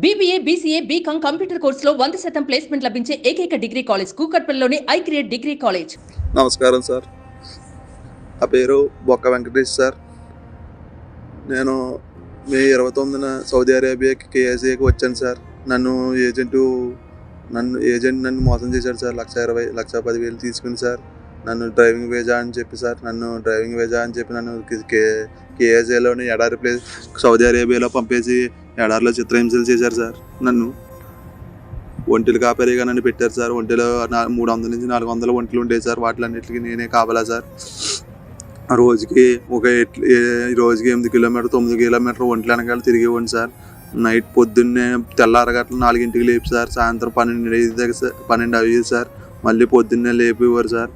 BBA, BCA, BCom computer కోర్సులో 100% placement లభించే ఏకైక డిగ్రీ కాలేజ్ కూకట్పల్లిలోని ఐక్రియేట్ డిగ్రీ కాలేజ్. నమస్కారం సార్. నా పేరు బొక్క వెంకటేష్ సార్. నేను మే 29న సౌదీ అరేబియాకి KSAకి వచ్చాను సార్. నన్ను ఏజెంట్ మోసం చేశాడు సార్. 1,20,000 తీసుకుని సార్ నన్ను డ్రైవింగ్ వీజా అని చెప్పి నన్ను KSAలోని ఎడారి ప్లేస్ సౌదీ అరేబియాలో పంపేసి ఎడారిలో చిత్రహింసలు చేశారు సార్. నన్ను ఒంటెలు కాపరిగా నన్ను పెట్టారు సార్. ఒంటెలో 300 నుంచి 400 ఒంటెలు ఉండేవి సార్. వాటిలన్నిటికీ నేనే కాపలా సార్. రోజుకి 8 కిలోమీటర్ 9 కిలోమీటర్ ఒంటెల వెనకాల తిరిగేవాడిని సార్. నైట్ పొద్దున్నే తెల్లారగట్ల 4ంటికి లేపి సార్. సాయంత్రం 12 అయ్యేది సార్. మళ్ళీ పొద్దున్నే లేపేవారు సార్.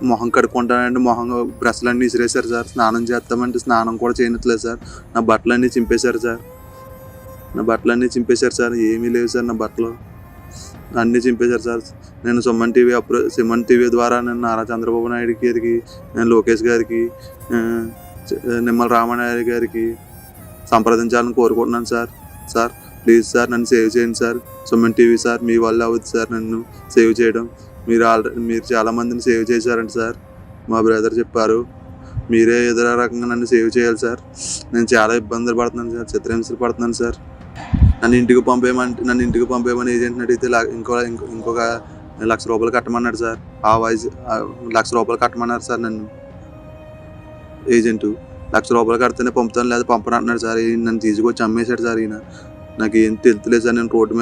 మొహం కడుక్కుంటానంటే మొహం బ్రష్లన్నీ విసిరేశారు సార్. స్నానం చేస్తామంటే స్నానం కూడా చేయనట్లేదు సార్. నా బట్టలన్నీ చింపేశారు సార్. ఏమీ లేవు సార్. నా బట్టలు అన్నీ చింపేశారు సార్. నేను సుమన్ టీవీ ద్వారా నేను నారా చంద్రబాబు నాయుడు గారికి, నేను లోకేష్ గారికి, నిమ్మల రామానాయుడు గారికి సంప్రదించాలని కోరుకుంటున్నాను సార్. ప్లీజ్ సార్ నన్ను సేవ్ చేయండి సార్. సుమన్ టీవీ సార్ మీ వల్ల అవుతుంది సార్ నన్ను సేవ్ చేయడం. మీరు చాలామందిని సేవ్ చేశారంట సార్. మా బ్రదర్ చెప్పారు. మీరే ఏదో రకంగా నన్ను సేవ్ చేయాలి సార్. నేను చాలా ఇబ్బందులు పడుతున్నాను సార్. చిత్రహింసలు పడుతున్నాను సార్. నన్ను ఇంటికి పంపేయమని ఏజెంట్ని అడిగితే ఇంకొక ₹1,00,000 కట్టమన్నాడు సార్. ₹1,00,000 కట్టమన్నారు సార్. నన్ను ఏజెంటు ₹1,00,000 కడితేనే పంపుతాను, లేదా పంపను అంటున్నాడు సార్. నన్ను తీసుకొచ్చి అమ్మేశాడు సార్. ఈయన నాకు ఏం తెలుతులేదు సార్. నేను రోడ్డు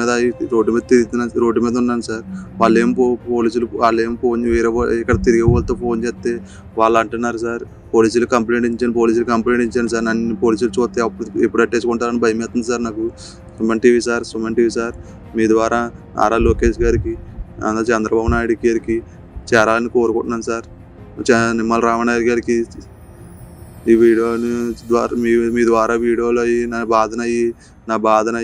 మీద ఉన్నాను సార్. పోలీసులు ఫోన్ ఇక్కడ తిరిగే వాళ్ళతో ఫోన్ చేస్తే వాళ్ళు అంటున్నారు సార్, పోలీసులు కంప్లైంట్ ఇచ్చాను సార్. నన్ను పోలీసులు చూస్తే ఎప్పుడు అట్టేసుకుంటారని భయం వేస్తుంది సార్ నాకు. సుమన్ టీవీ సార్ మీ ద్వారా నారా లోకేష్ గారికి, చంద్రబాబు నాయుడు గారికి చేరాలని కోరుకుంటున్నాను సార్. నిమ్మల రామానాయుడు గారికి ఈ వీడియోని ద్వారా మీ ద్వారా వీడియోలు అయ్యి నా బాధను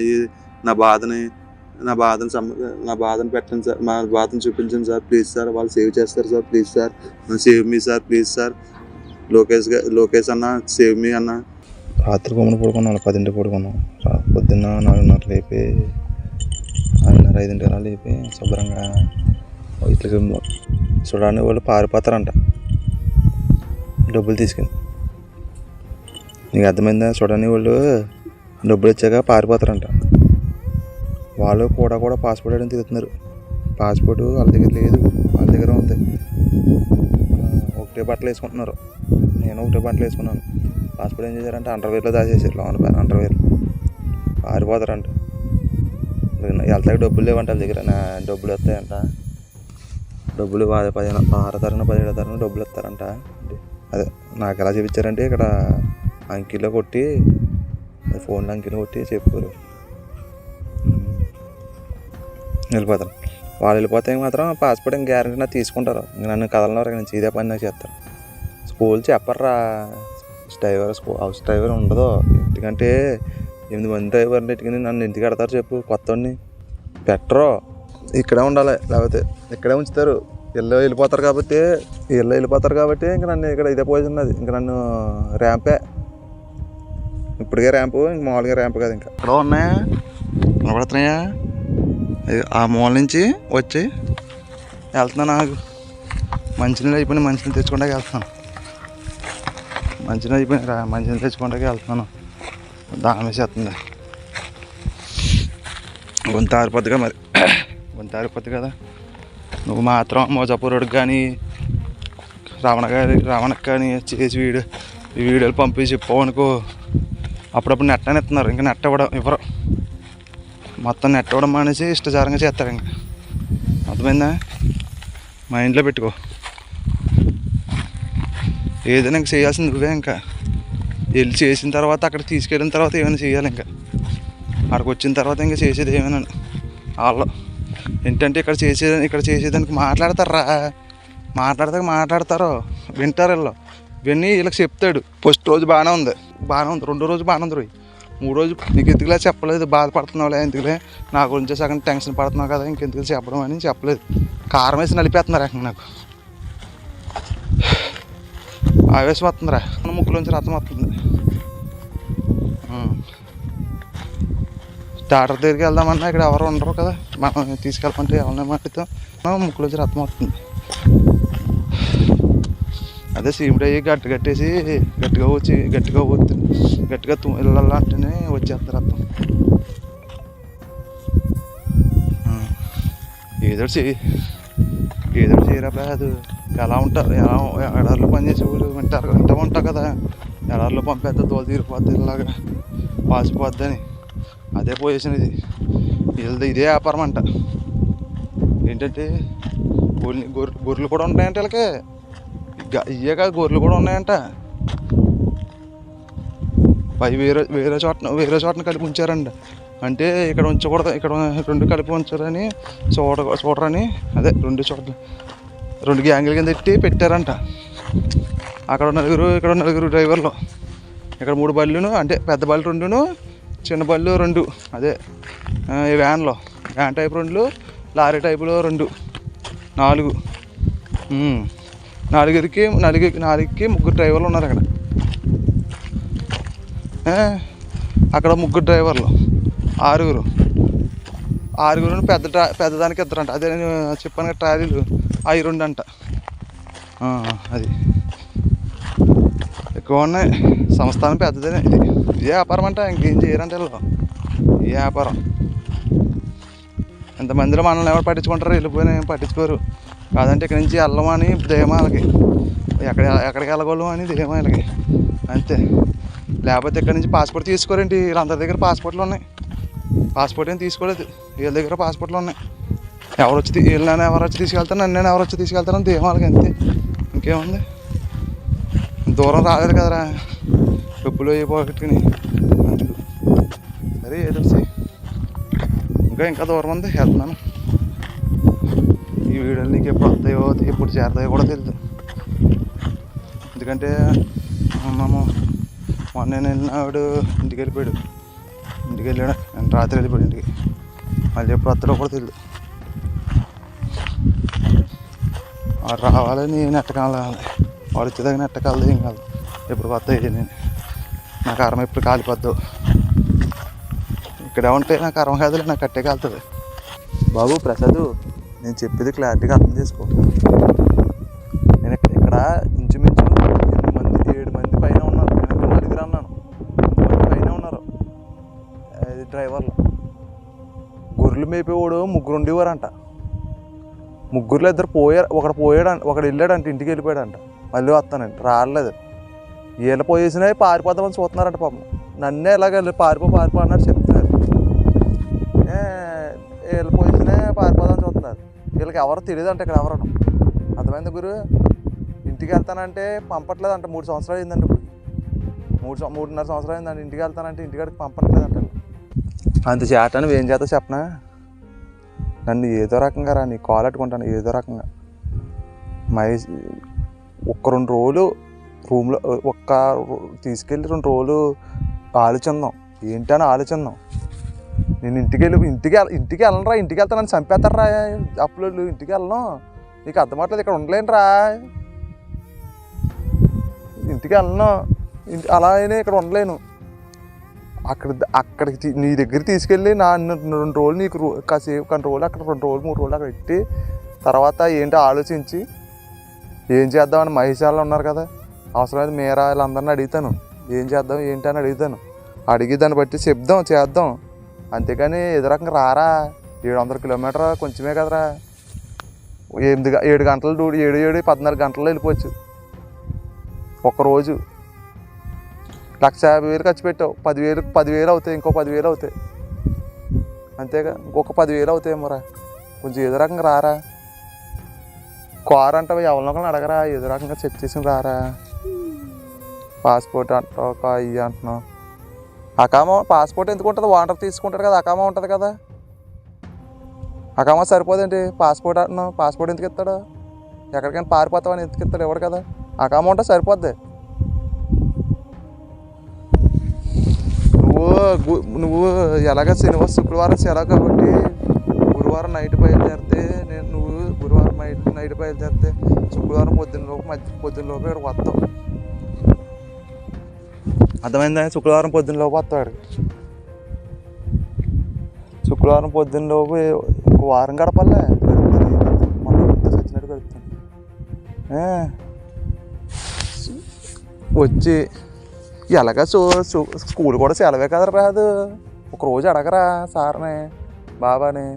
పెట్టండి సార్. నా బాధను చూపించండి సార్. Please sir. వాళ్ళు సేవ్ చేస్తారు sir. Please sir save me sir. Please sir. Lokesh అన్న సేవ్ మీ అన్న. రాత్రి కొమ్మను పడుకున్నాను. 10ంటికి పడుకున్నాం. పొద్దున్న 4:30 లేపి 5:30 లేపి శుభ్రంగా ఇట్లకి చూడడానికి వాళ్ళు పారిపోతారంట డబ్బులు తీసుకుని. నీకు అర్థమైందా? చూడని వాళ్ళు డబ్బులు ఇచ్చాక పారిపోతారంట. వాళ్ళు కూడా పాస్పోర్ట్ అని తిరుగుతున్నారు. పాస్పోర్ట్ వాళ్ళ దగ్గర లేదు, వాళ్ళ దగ్గర ఉంది. ఒకటే బట్టలు వేసుకుంటున్నారు. నేను ఒకటే బట్టలు వేసుకున్నాను. పాస్పోర్ట్ ఏం చేశారంటే అండర్వేర్లో దాచేసారు. లోన అండర్వేర్. పారిపోతారంట. వెళ్తాక డబ్బులు లేవంట వాళ్ళ దగ్గర. డబ్బులు వస్తాయంట. డబ్బులు 16 తారీఖున 17 తారీఖున డబ్బులు ఇస్తారంట. అదే నాకు ఎలా చూపించారంటే ఇక్కడ అంకిలో కొట్టి, ఫోన్లో అంకిలో కొట్టి చెప్పారు వెళ్ళిపోతాను. వాళ్ళు వెళ్ళిపోతే మాత్రం పాస్పోర్ట్ ఇంక గ్యారెంటీ నాకు తీసుకుంటారు. ఇంక నన్ను కదలనవరకు నుంచి ఇదే పని నాకు చేస్తారు. స్కూల్ చెప్పర్రా. హౌస్ డ్రైవర్ ఉండదు. ఎందుకంటే 8 మంది డ్రైవర్ని ఎట్టుకుని నన్ను ఇంటికి కడతారు చెప్పు. కొత్తవాడిని పెట్టరు. ఇక్కడే ఉండాలి, లేకపోతే ఇక్కడే ఉంచుతారు. వెళ్ళిపోతారు కాబట్టి ఇంక నన్ను ఇక్కడ ఇదే పోయింది. అది ఇంక నన్ను ర్యాంపే. ఇప్పటికే ర్యాంపు, ఇంక మామూలుగా ర్యాంపు కాదు. ఇంకా ఇక్కడ ఉన్నాయా, కనబడుతున్నాయా? ఆ మూల నుంచి వచ్చి వెళ్తున్నాను. నాకు మంచినీళ్ళు అయిపోయినాయి. మంచినీళ్ళు తెచ్చుకుంటాకి వెళ్తున్నాను. మంచినీళ్ళు తెచ్చుకుంటాకి వెళ్తున్నాను. దాని వేసేస్తుంది. గొంతు ఆరిపోద్ది కదా. నువ్వు మాత్రం మోజాపూరుడికి కానీ రావణకి కానీ చేసి ఈ వీడియోలు పంపి చెప్పవనుకో. అప్పుడప్పుడు నెట్ అని ఇస్తున్నారు. ఇంకా నెట్ ఇవ్వరు. మొత్తం నెట్ ఇవ్వడం మానేసి ఇష్టచారంగా చేస్తారు. ఇంకా అర్థమైందా? మైండ్లో పెట్టుకో. ఏదైనా ఇంక చేయాల్సింది నువ్వే. ఇంకా వెళ్ళి చేసిన తర్వాత అక్కడికి తీసుకెళ్ళిన తర్వాత ఏమైనా చేయాలి. ఇంకా అక్కడికి వచ్చిన తర్వాత ఇంకా చేసేది ఏమైనా వాళ్ళు ఏంటంటే ఇక్కడ చేసేదానికి మాట్లాడతారు. వింటారు. విని వీళ్ళకి చెప్తాడు. ఫస్ట్ రోజు బాగానే ఉంది. 2వ రోజు బాగానే ఉంది. 3వ రోజు నీకు ఎందుకులే చెప్పలేదు, బాధపడుతున్నావులే, ఎందుకులే నా గురించి సగం టెన్షన్ పడుతున్నావు కదా, ఇంకెందుకు చెప్పడం అని చెప్పలేదు. కారం వేసి నలిపేస్తున్నారు. నాకు ఆవేశం వస్తుందిరా. ముక్కులోంచి రథం వస్తుంది. డాక్టర్ దగ్గరికి వెళ్దామన్నా ఇక్కడ ఎవరు ఉండరు కదా, మనం తీసుకెళ్ళమంటే ఎవరిని మాట్లాడుతాం, ముక్కులోంచి రక్తం వస్తుంది. అదే సీమిడి అయ్యి కట్టేసి గట్టిగా పోతుంది, గట్టిగా ఇళ్ళంటేనే వచ్చేస్తారు రక్తం. ఏదో చేయరా అది ఎలా ఉంటారు, ఎడారిలో పనిచేసే వాళ్ళు వింటూ ఉంటారు కదా, ఎడారిలో పంపేద్దా తోలు తీరిపోద్ది ఇలాగా పాసిపోద్ది అని. అదే పొజిషన్ ఇది, వీళ్ళది ఇదే వ్యాపారం అంట. ఏంటంటే గొర్రెలు కూడా ఉంటాయంట వీళ్ళకి, ఇవే కాదు గొర్రెలు కూడా ఉన్నాయంట. పై వేరే చోటన కలిపి ఉంచారండి. అంటే ఇక్కడ ఉంచకూడదు, ఇక్కడ 2 కలిపి ఉంచారని చూడరని, అదే 2 చోట్ల 2 గ్యాంగుల కింద పెట్టారంట. అక్కడ 4, ఇక్కడ 4 డ్రైవర్లు, ఇక్కడ 3 బళ్ళును, అంటే పెద్ద బళ్ళు 2, చిన్న బళ్ళు 2, అదే ఈ వ్యాన్ టైప్ 2, లారీ టైపులో 2, 4. 4కి 3 డ్రైవర్లు ఉన్నారు అక్కడ. అక్కడ 3 డ్రైవర్లు, 6 పెద్దదానికి 2 అంట. అదే నేను చెప్పాను కదా ట్రాలీలు, అవి 2 అంట. అది ఎక్కువ ఉన్నాయి. సంస్థానం పెద్దదే, ఇదే వ్యాపారం అంట, ఇంకేం చేయరంటే వీళ్ళు, ఈ వ్యాపారం. ఇంతమందిలో మనల్ని ఎవరు పట్టించుకుంటారు, వెళ్ళిపోయినా ఏం పట్టించుకోరు. కాదంటే ఇక్కడి నుంచి వెళ్ళమని ధీమాలకి, ఎక్కడికి వెళ్ళగలం అని ధీమాలకి అంతే. లేకపోతే ఇక్కడి నుంచి పాస్పోర్ట్ తీసుకోరేంటి, వీళ్ళందరి దగ్గర పాస్పోర్ట్లు ఉన్నాయి. పాస్పోర్ట్ ఏం తీసుకోలేదు, వీళ్ళ దగ్గర పాస్పోర్ట్లు ఉన్నాయి. ఎవరు వచ్చి తీసుకెళ్తారు, నన్ను ఎవరు వచ్చి తీసుకెళ్తారని ధీమాలకి అంతే, ఇంకేముంది. దూరం రాలేదు కదరా, డబ్బులు అయిపోగట్టుకుని. సరే ఏదో ఇంకా దూరం ఉంది, వెళ్తున్నాను. ఈ వీడియోలు నీకు ఎప్పుడు వస్తాయో ఎప్పుడు చేరతాయో కూడా తెలియదు. ఎందుకంటే మొన్న నేను వెళ్ళినాడు, ఇంటికి వెళ్ళాడు, నేను రాత్రి వెళ్ళిపోయాడు ఇంటికి. మళ్ళీ ఎప్పుడు వస్తాడో కూడా తెలియదు. వాడు రావాలని నెట్టకాలి, వాడు వచ్చేదాకా నెట్టకాలదు, ఏం కాదు. ఎప్పుడు వస్తాయి నేను, నా కర్మ ఎప్పుడు కాలిపోద్దు. ఇక్కడే ఉంటే నా కర్మ కాదులే, నాకు కట్టే కాలుతుంది. బాబు ప్రసాద్, నేను చెప్పేది క్లారిటీగా అర్థం చేసుకో. నేను ఇక్కడ ఇంచుమించు 7 మంది పైన ఉన్నారు, నేను 4 అన్నాను, 8 మంది పైన ఉన్నారు డ్రైవర్లు. గొర్రెలు మేపేవాడు 3 ఉండేవారంట. 3లో 2 పోయారు, ఒకడు వెళ్ళాడంట, ఇంటికి వెళ్ళిపోయాడంట. మళ్ళీ వస్తానండి, రాలేదు. వీళ్ళు పోయేసినవి పారిపోదామని చూస్తున్నారంట పాపం. నన్నే ఎలాగ పారిపో అన్నట్టు చెప్తున్నారు. వీళ్ళు పోయేసినే పారిపోదామని చూస్తున్నారు. వీళ్ళకి ఎవరో తెలియదు అంట, ఇక్కడ ఎవరు అర్థమైంది గురు. ఇంటికి వెళ్తానంటే పంపట్లేదంట, 3 సంవత్సరాలు అయిందండి. ఇప్పుడు 3.5 సంవత్సరాలు అయిందండి. ఇంటికి వెళ్తానంటే ఇంటికాడికి పంపట్లేదంట. అంత చేట నువ్వు ఏం చేస్తావు చెప్పనా? నన్ను ఏదో రకంగా నీ కాల్ అట్టుకుంటాను, ఏదో రకంగా ఒక్క 2 రోజులు రూమ్లో తీసుకెళ్ళి 2 రోజులు ఆలోచిద్దాం, ఏంటని ఆలోచిద్దాం. నేను ఇంటికి వెళ్ళనరా, ఇంటికి వెళ్తా నన్ను చంపేస్తారా అప్పులు. ఇంటికి వెళ్ళను, నీకు అర్థమవట్లేదు, ఇక్కడ ఉండలేనురా, ఇంటికి వెళ్ళను, అలా అయినా ఇక్కడ ఉండలేను. అక్కడికి నీ దగ్గర తీసుకెళ్ళి 2 రోజులు నీకు కాసేపు కంట్రోల్, అక్కడ 2 రోజులు 3 రోజులు అక్కడ పెట్టి తర్వాత ఏంటో ఆలోచించి ఏం చేద్దామని మహేష్ వాళ్ళు ఉన్నారు కదా, అవసరమైతే మీరా వీళ్ళందరినీ అడుగుతాను, ఏం చేద్దాం ఏంటి అని అడుగుతాను. అడిగి దాన్ని బట్టి చేద్దాం. అంతేకాని ఏదో రకంగా రారా. 700 కిలోమీటర్ కొంచెమే కదరా. 7 గంటలు 14 గంటల్లో వెళ్ళిపోవచ్చు. ఒక్కరోజు 1,50,000 ఖర్చు పెట్టావు, 10,000 అవుతాయి, ఇంకో 10,000 అవుతాయి, అంతేగా, ఇంకొక 10,000 అవుతాయేమోరా. కొంచెం ఏదో రకంగా రారా. కారు అంటావు, ఎవరినొకరిని అడగరా, ఏదో రకంగా చెక్ చేసుకుని రారా. పాస్పోర్ట్ అంటావు, ఇవి అంటున్నావు. అకామా పాస్పోర్ట్ ఎందుకు ఉంటుంది, వాటర్ తీసుకుంటాడు కదా, అకామా ఉంటుంది కదా. అకామా సరిపోదేంటి, పాస్పోర్ట్ అంటున్నావు, పాస్పోర్ట్ ఎందుకు ఇస్తాడు? ఎక్కడికైనా పారిపోతావని ఎందుకు ఇస్తాడు, ఎవడు కదా. అకామా ఉంటే సరిపోద్ది. నువ్వు ఎలాగ శుక్రవారం సెలవు కాబట్టి గురువారం నైట్ బయలుదేరితే, నువ్వు గురువారం నైట్ బయలుదేరితే శుక్రవారం పొద్దున్నలోపు ఇక్కడ వస్తావు. అర్థమైందా? శుక్రవారం పొద్దున్నలోపు వస్తాడు. శుక్రవారం పొద్దున్న లోపు ఇంకో వారం గడపలే మొత్తం చచ్చినట్టు గడుపుతాను. వచ్చి ఎలాగా స్కూల్ కూడా సెలవే కదరా రాదు. ఒకరోజు అడగరా సార్ని బాబాని.